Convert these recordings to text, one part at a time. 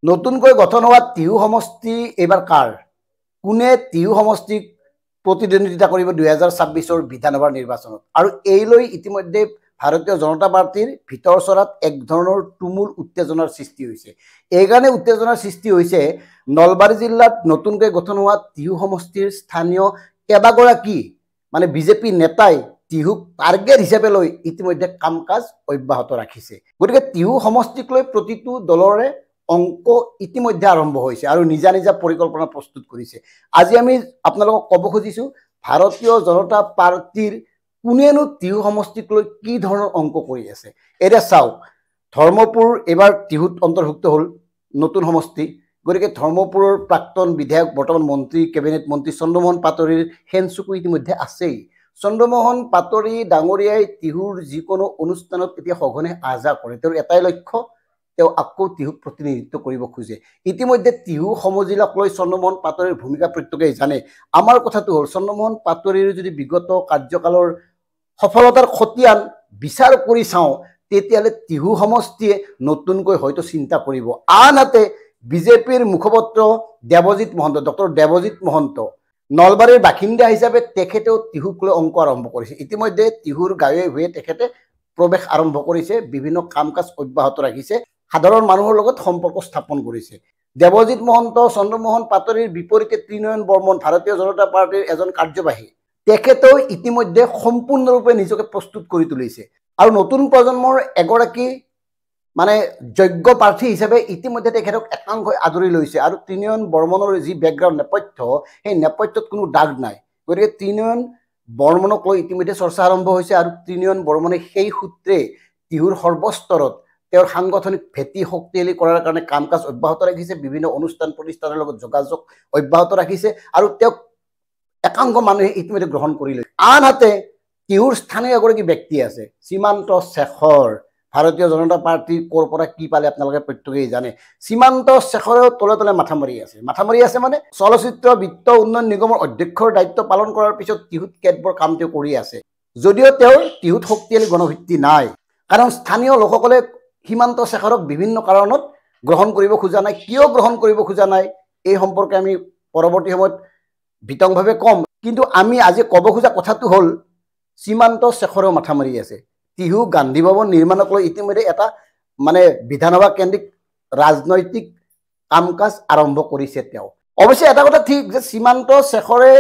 নতুনকৈ গঠন হোৱা টিহু সমষ্টি এইবাৰ কাৰ? কোনে টিহু সমষ্টিক প্ৰতিদ্বন্দ্বিতা কৰিব 2026 বিধানসভাৰ নিৰ্বাচনত? আৰু এইলৈ ইতিমধ্যে ভাৰতীয় জনতা পাৰ্টিৰ ভিতৰ চৰাত এক ধৰণৰ তুমুল উত্তেজনাৰ সৃষ্টি হৈছে। এইকাৰণে উত্তেজনাৰ সৃষ্টি হৈছে নলবাৰী জিলাত নতুনকৈ গঠন হোৱা টিহু সমষ্টিৰ স্থানীয় কেইবাগৰাকী মানে বিজেপি নেতাই টিহুক টাৰ্গেট হিচাপে লৈ ইতিমধ্যে কাম কাজ অব্যাহত ৰাখিছে। গতিকে টিহু সমষ্টিক লৈ প্ৰতিটো দলৰে অংক ইতিমধ্যে আৰম্ভ হৈছে আৰু নিজা নিজা পৰিকল্পনা প্ৰস্তুত কৰিছে। আজি আমি আপোনালোকক ক'ব খুজিছোঁ ভাৰতীয় জনতা পাৰ্টিৰ কোনেনো টিহু সমষ্টিক লৈ কি ধৰণৰ অংক কৰি আছে। এতিয়া চাওক, ধৰ্মপুৰ এইবাৰ টিহুত অন্তৰ্ভুক্ত হ'ল নতুন সমষ্টি। গতিকে ধৰ্মপুৰৰ প্ৰাক্তন বিধায়ক বৰ্তমান মন্ত্ৰী কেবিনেট মন্ত্ৰী চন্দ্ৰমোহন পাটোৱাৰীৰ হেনচুকু ইতিমধ্যে আছেই। চন্দ্ৰমোহন পাটোৱাৰী ডাঙৰীয়াই টিহুৰ যিকোনো অনুষ্ঠানত এতিয়া সঘনে আহ যাহ কৰে। তেওঁৰ এটাই লক্ষ্য, তেওঁ আকৌ টিহুক প্ৰতিনিধিত্ব কৰিব খোজে। ইতিমধ্যে টিহু সমজিলাক লৈ চন্দ্ৰমোহন পাটোৱাৰীৰ ভূমিকা প্ৰত্যেকেই জানে। আমাৰ কথাটো হ'ল চন্দ্ৰমোহন পাটোৱাৰীৰ যদি বিগত কাৰ্যকালৰ সফলতাৰ খতিয়ান বিচাৰ কৰি চাওঁ তেতিয়াহ'লে টিহু সমষ্টিয়ে নতুনকৈ হয়তো চিন্তা কৰিব। আনহাতে বিজেপিৰ মুখপাত্ৰ দেৱজিৎ মহন্ত, ডক্টৰ দেৱজিৎ মহন্ত নলবাৰীৰ বাসিন্দা হিচাপে তেখেতেও টিহুক লৈ অংক আৰম্ভ কৰিছে। ইতিমধ্যে টিহুৰ গাঁৱে ভূঞে তেখেতে প্ৰৱেশ আৰম্ভ কৰিছে, বিভিন্ন কাম কাজ অব্যাহত ৰাখিছে, সাধাৰণ মানুহৰ লগত সম্পৰ্ক স্থাপন কৰিছে। দেৱজিৎ মহন্ত চন্দ্ৰমোহন পাটোৱাৰীৰ বিপৰীতে ত্ৰিনয়ন বৰ্মন ভাৰতীয় জনতা পাৰ্টিৰ এজন কাৰ্যবাহী, তেখেতেও ইতিমধ্যে সম্পূৰ্ণৰূপে নিজকে প্ৰস্তুত কৰি তুলিছে আৰু নতুন প্ৰজন্মৰ এগৰাকী মানে যোগ্য প্ৰাৰ্থী হিচাপে ইতিমধ্যে তেখেতক একাংশই আদৰি লৈছে। আৰু ত্ৰিনয়ন বৰ্মনৰ যি বেকগ্ৰাউণ্ড নেপথ্য, সেই নেপথ্যত কোনো দাগ নাই। গতিকে ত্ৰিনয়ন বৰ্মনক লৈ ইতিমধ্যে চৰ্চা আৰম্ভ হৈছে আৰু ত্ৰিনয়ন বৰ্মনে সেই সূত্ৰে টিহুৰ সৰ্বস্তৰত তেওঁৰ সাংগঠনিক ভেটি শক্তিশালী কৰাৰ কাৰণে কাম কাজ অব্যাহত ৰাখিছে, বিভিন্ন অনুষ্ঠান প্ৰতিষ্ঠানৰ লগত যোগাযোগ অব্যাহত ৰাখিছে আৰু তেওঁক একাংশ মানুহে ইতিমধ্যে গ্ৰহণ কৰি লৈছে। আনহাতে টিহুৰ স্থানীয় এগৰাকী ব্যক্তি আছে সীমান্ত শেখৰ, ভাৰতীয় জনতা পাৰ্টিৰ ক'ৰ পৰা কি পালে আপোনালোকে প্ৰত্যেকেই জানে। সীমান্ত শেখৰেও তলে তলে মাথা মাৰি আছে মানে চলচ্চিত্ৰ বিত্ত উন্নয়ন নিগমৰ অধ্যক্ষৰ দায়িত্ব পালন কৰাৰ পিছত টিহুত কেতবোৰ কাম তেওঁ কৰি আছে, যদিও তেওঁৰ টিহুত শক্তিশালী গণভিত্তি নাই। কাৰণ স্থানীয় লোকসকলে সীমান্ত শেখৰক বিভিন্ন কাৰণত গ্ৰহণ কৰিব খোজা নাই। কিয় গ্ৰহণ কৰিব খোজা নাই এই সম্পৰ্কে আমি পৰৱৰ্তী সময়ত বিতংভাৱে ক'ম। কিন্তু আমি আজি ক'ব খোজা কথাটো হ'ল সীমান্ত শেখৰেও মাথা মাৰি আছে। টিহু গান্ধী ভৱন নিৰ্মাণক লৈ ইতিমধ্যে এটা মানে বিধানসভা কেন্দ্ৰিক ৰাজনৈতিক কাম কাজ আৰম্ভ কৰিছে তেওঁ। অৱশ্যে এটা কথা ঠিক যে সীমান্ত শেখৰে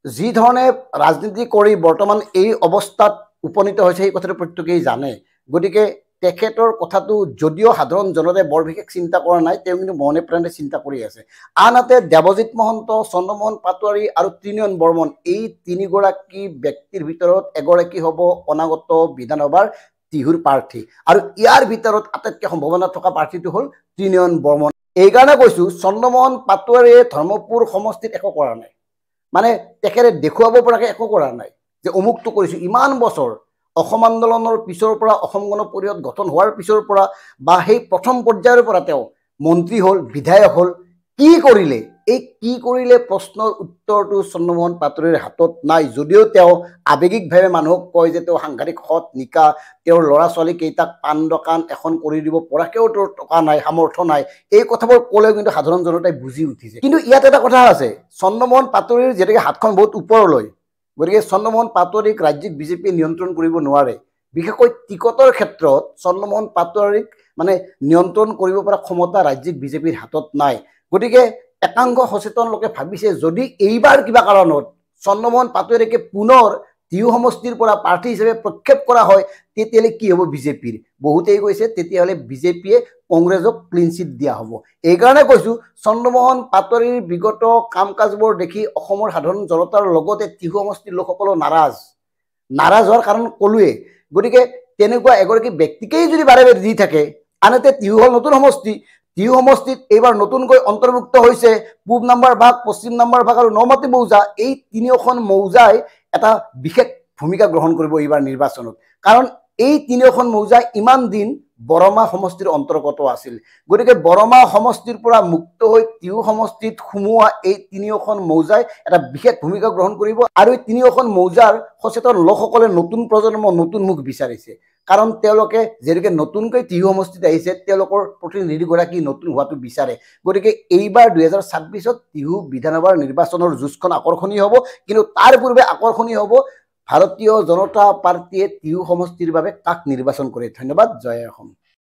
যি ধৰণে ৰাজনীতি কৰি বৰ্তমান এই অৱস্থাত উপনীত হৈছে সেই কথাটো প্ৰত্যেকেই জানে। গতিকে তেখেতৰ কথাটো যদিও সাধাৰণ জনতাই বৰ বিশেষ চিন্তা কৰা নাই, তেওঁ কিন্তু মনে প্ৰাণে চিন্তা কৰি আছে। আনহাতে দেৱজিৎ মহন্ত, চন্দ্ৰমোহন পাটোৱাৰী আৰু ত্ৰিনয়ন বৰ্মন এই তিনিগৰাকী ব্যক্তিৰ ভিতৰত এগৰাকী হ'ব অনাগত বিধানসভাৰ টিহুৰ প্ৰাৰ্থী আৰু ইয়াৰ ভিতৰত আটাইতকৈ সম্ভাৱনা থকা প্ৰাৰ্থীটো হ'ল ত্ৰিনয়ন বৰ্মন। এইকাৰণে কৈছোঁ চন্দ্ৰমোহন পাটোৱাৰীয়ে ধৰ্মপুৰ সমষ্টিত একো কৰা নাই, মানে তেখেতে দেখুৱাব পৰাকৈ একো কৰা নাই যে অমুকটো কৰিছোঁ। ইমান বছৰ অসম আন্দোলনৰ পিছৰ পৰা, অসম গণ পৰিষদ গঠন হোৱাৰ পিছৰ পৰা বা সেই প্ৰথম পৰ্যায়ৰ পৰা তেওঁ মন্ত্ৰী হ'ল, বিধায়ক হ'ল, কি কৰিলে? এই কি কৰিলে প্ৰশ্নৰ উত্তৰটো চন্দ্ৰমোহন পাটোৱাৰীৰ হাতত নাই। যদিও তেওঁ আৱেগিকভাৱে মানুহক কয় যে তেওঁ সাংঘাতিক সৎ নিকা, তেওঁৰ ল'ৰা ছোৱালীকেইটাক পাণ দোকান এখন কৰি দিব পৰাকৈও তেওঁৰ টকা নাই, সামৰ্থ্য নাই, এই কথাবোৰ ক'লেও কিন্তু সাধাৰণ জনতাই বুজি উঠিছে। কিন্তু ইয়াত এটা কথা আছে, চন্দ্ৰমোহন পাটোৱাৰীৰ যেনেকৈ হাতখন বহুত ওপৰলৈ, গতিকে চন্দ্ৰমোহন পাটোৱাৰীক ৰাজ্যিক বিজেপিয়ে নিয়ন্ত্ৰণ কৰিব নোৱাৰে। বিশেষকৈ টিকটৰ ক্ষেত্ৰত চন্দ্ৰমোহন পাটোৱাৰীক মানে নিয়ন্ত্ৰণ কৰিব পৰা ক্ষমতা ৰাজ্যিক বিজেপিৰ হাতত নাই। গতিকে একাংশ সচেতন লোকে ভাবিছে যদি এইবাৰ কিবা কাৰণত চন্দ্ৰমোহন পাটোৱাৰীকে পুনৰ টিহু সমষ্টিৰ পৰা প্ৰাৰ্থী হিচাপে প্ৰক্ষেপ কৰা হয় তেতিয়াহ'লে কি হ'ব বিজেপিৰ? বহুতেই কৈছে তেতিয়াহ'লে বিজেপিয়ে কংগ্ৰেছক ক্লিন চিট দিয়া হ'ব। এইকাৰণে কৈছোঁ চন্দ্ৰমোহন পাটোৱাৰীৰ বিগত কাম কাজবোৰ দেখি অসমৰ সাধাৰণ জনতাৰ লগতে টিহু সমষ্টিৰ লোকসকলো নাৰাজ হোৱাৰ কাৰণ ক'লোৱে। গতিকে তেনেকুৱা এগৰাকী ব্যক্তিকেই যদি বাৰে বাৰে দি থাকে, আনহাতে টিহু হ'ল নতুন সমষ্টি, টিহু সমষ্টিত এইবাৰ নতুনকৈ অন্তৰ্ভুক্ত হৈছে পূব নাম্বাৰ ভাগ, পশ্চিম নাম্বাৰ ভাগ আৰু নমাটি মৌজা। এই তিনিওখন মৌজাই এটা বিশেষ ভূমিকা গ্ৰহণ কৰিব এইবাৰ নিৰ্বাচনত। কাৰণ এই তিনিওখন মৌজা ইমান দিন বৰমা সমষ্টিৰ অন্তৰ্গত আছিল। গতিকে বৰমা সমষ্টিৰ পৰা মুক্ত হৈ টিহু সমষ্টিত সোমোৱা এই তিনিওখন মৌজাই এটা বিশেষ ভূমিকা গ্ৰহণ কৰিব আৰু এই তিনিওখন মৌজাৰ সচেতন লোকসকলে নতুন প্ৰজন্ম, নতুন মুখ বিচাৰিছে। কাৰণ তেওঁলোকে যেনেকৈ নতুনকৈ টিহু সমষ্টিত আহিছে তেওঁলোকৰ প্ৰতিনিধিগৰাকী নতুন হোৱাটো বিচাৰে গতিকে এইবাৰ 2026ত টিহু বিধানসভাৰ নিৰ্বাচনৰ যুঁজখন আকৰ্ষণীয় হ'ব কিন্তু তাৰ পূৰ্বে আকৰ্ষণীয় হ'ব ভাৰতীয় জনতা পাৰ্টিয়ে টিহু সমষ্টিৰ বাবে কাক নিৰ্বাচন কৰে ধন্যবাদ জয় অসম